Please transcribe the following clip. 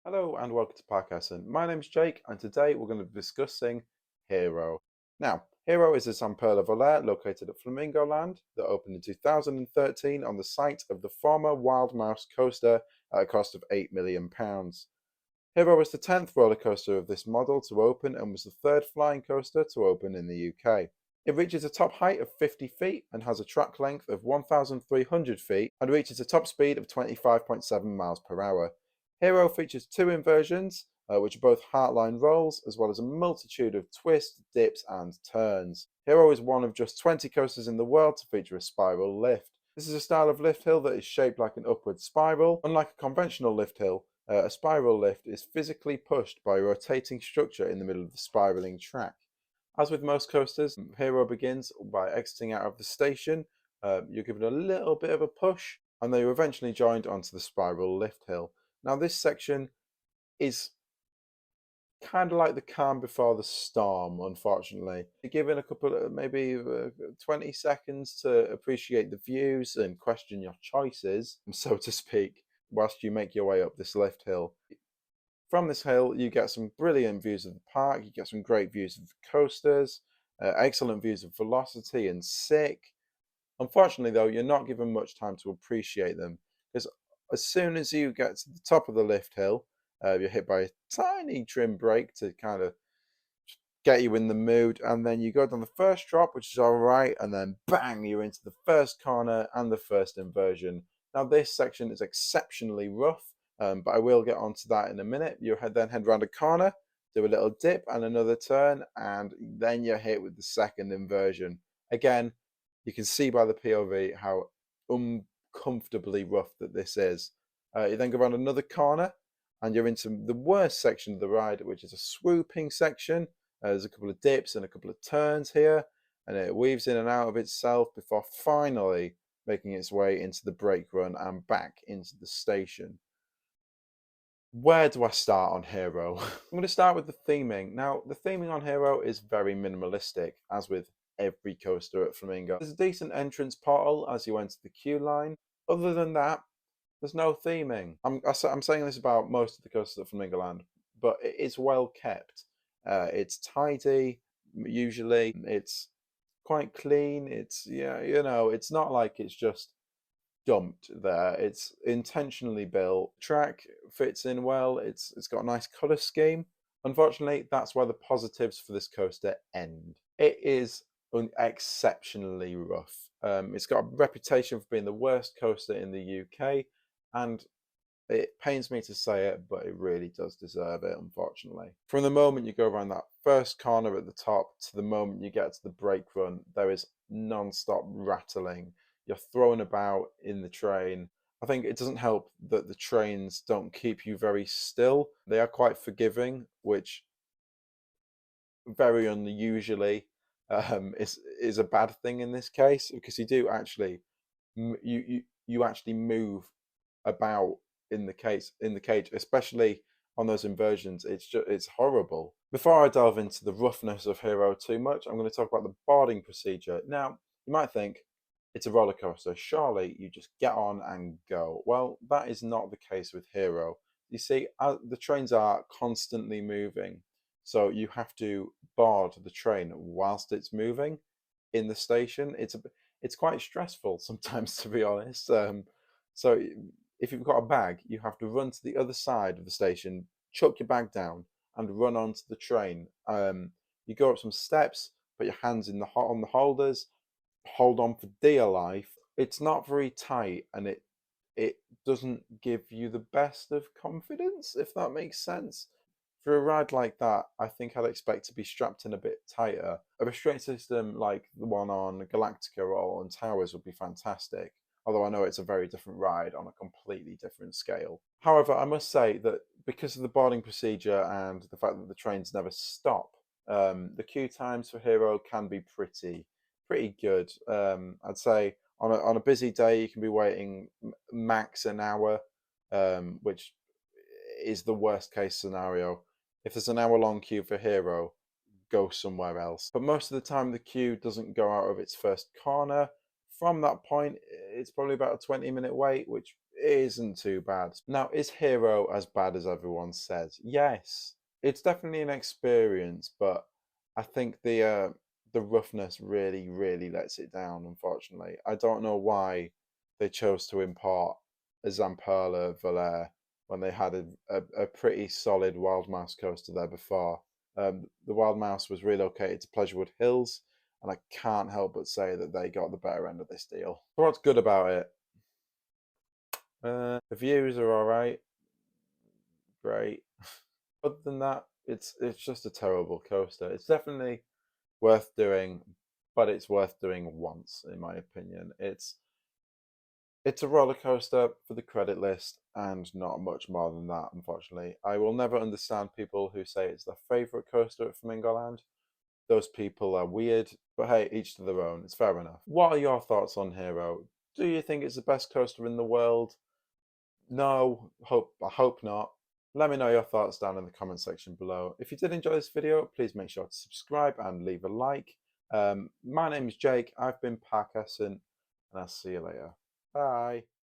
Hello and welcome to Parkessent. My name's Jake and today we're going to be discussing Hero. Now, Hero is a Zamperla Volare located at Flamingo Land that opened in 2013 on the site of the former Wild Mouse coaster at a cost of £8 million. Hero was the 10th roller coaster of this model to open and was the third flying coaster to open in the UK. It reaches a top height of 50 feet and has a track length of 1,300 feet and reaches a top speed of 25.7 miles per hour. Hero features two inversions, which are both heartline rolls, as well as a multitude of twists, dips, and turns. Hero is one of just 20 coasters in the world to feature a spiral lift. This is a style of lift hill that is shaped like an upward spiral. Unlike a conventional lift hill, a spiral lift is physically pushed by a rotating structure in the middle of the spiraling track. As with most coasters, Hero begins by exiting out of the station. You're given a little bit of a push, and then you're eventually joined onto the spiral lift hill. Now, this section is kind of like the calm before the storm, unfortunately. You're given a couple of maybe 20 seconds to appreciate the views and question your choices, so to speak, whilst you make your way up this lift hill. From this hill, you get some brilliant views of the park, you get some great views of the coasters, excellent views of Velocity and Sick. Unfortunately, though, you're not given much time to appreciate them because as soon as you get to the top of the lift hill, you're hit by a tiny trim brake to kind of get you in the mood, and then you go down the first drop, which is all right, and then bang, you're into the first corner and the first inversion. Now, this section is exceptionally rough, but I will get onto that in a minute. You then head around a corner, do a little dip and another turn, and then you're hit with the second inversion. Again, you can see by the POV how uncomfortably rough that this is. You then go around another corner, and you're into the worst section of the ride, which is a swooping section. There's a couple of dips and a couple of turns here, and it weaves in and out of itself before finally making its way into the brake run and back into the station. Where do I start on Hero? I'm going to start with the theming. Now, the theming on Hero is very minimalistic, as with every coaster at Flamingo. There's a decent entrance portal as you enter the queue line. Other than that, there's no theming. I'm saying this about most of the coasters at Flamingo Land, but it is well kept. It's tidy, usually. It's quite clean. It's, yeah, it's not like it's just dumped there. It's intentionally built. Track fits in well. It's got a nice color scheme. Unfortunately, that's where the positives for this coaster end. It is exceptionally rough. It's got a reputation for being the worst coaster in the UK, and it pains me to say it, but it really does deserve it, unfortunately. From the moment you go around that first corner at the top to the moment you get to the brake run, there is non-stop rattling. You're thrown about in the train. I think it doesn't help that the trains don't keep you very still. They are quite forgiving, which very unusually is a bad thing in this case, because you do actually you actually move about in the cage, especially on those inversions. It's horrible. Before I delve into the roughness of Hero too much, I'm going to talk about the boarding procedure. Now, you might think it's a roller coaster. Surely you just get on and go. Well, that is not the case with Hero. You see, the trains are constantly moving, so you have to board the train whilst it's moving in the station. It's quite stressful sometimes, to be honest. So if you've got a bag, you have to run to the other side of the station, chuck your bag down, and run onto the train. You go up some steps, put your hands on the holders, hold on for dear life. It's not very tight, and it doesn't give you the best of confidence, if that makes sense. For a ride like that, I think I'd expect to be strapped in a bit tighter. A restraint system like the one on Galactica or on Towers would be fantastic, although I know it's a very different ride on a completely different scale. However, I must say that because of the boarding procedure and the fact that the trains never stop, the queue times for Hero can be pretty good. I'd say on a busy day you can be waiting max an hour, which is the worst case scenario. If there's an hour long queue for Hero, go somewhere else. But most of the time the queue doesn't go out of its first corner. From that point, it's probably about a 20-minute wait, which isn't too bad. Now, is Hero as bad as everyone says? Yes, it's definitely an experience, but I think the roughness really, really lets it down, unfortunately. I don't know why they chose to import a Zamperla Volare when they had a pretty solid Wild Mouse coaster there before. The Wild Mouse was relocated to Pleasurewood Hills, and I can't help but say that they got the better end of this deal. So what's good about it? The views are all right, great. Other than that, it's just a terrible coaster. It's definitely worth doing, but it's worth doing once, in my opinion. It's a roller coaster for the credit list and not much more than that, unfortunately. I will never understand people who say it's their favourite coaster at Flamingo Land. Those people are weird, but hey, each to their own. It's fair enough. What are your thoughts on Hero? Do you think it's the best coaster in the world? No, I hope not. Let me know your thoughts down in the comment section below. If you did enjoy this video, please make sure to subscribe and leave a like. My name is Jake. I've been Parkessent, and I'll see you later. Bye.